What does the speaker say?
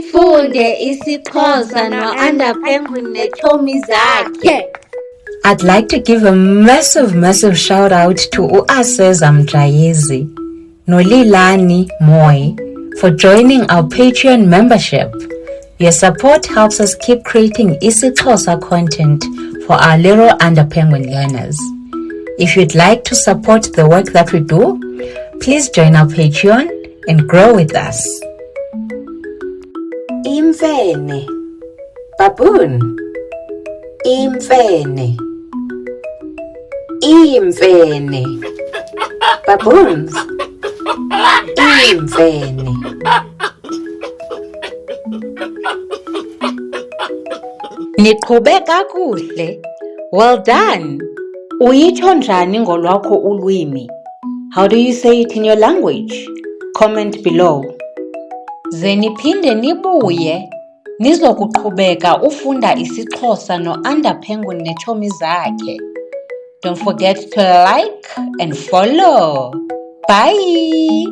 Funde isiXhosa no-Underpenguin neetshomi zakhe. I'd like to give a massive shout out to Uaseza Mjayezi, Nolilani Moy for joining our Patreon membership. Your support helps us keep creating isiXhosa content for our little Underpenguin learners. If you'd like to support the work that we do, please join our Patreon and grow with us. Imfene, baboon. Imfene. Imfene. Baboons. Imfene. Niqhube kakuhle. Well done. Uyitsho njani ngolwakho ulwimi? How do you say it in your language? Comment below. Ze niphinde nibuye nizokuqhubeka ufunda isiXhosa no-Underpenguin neetshomi zakhe. Don't forget to like and follow. Bye!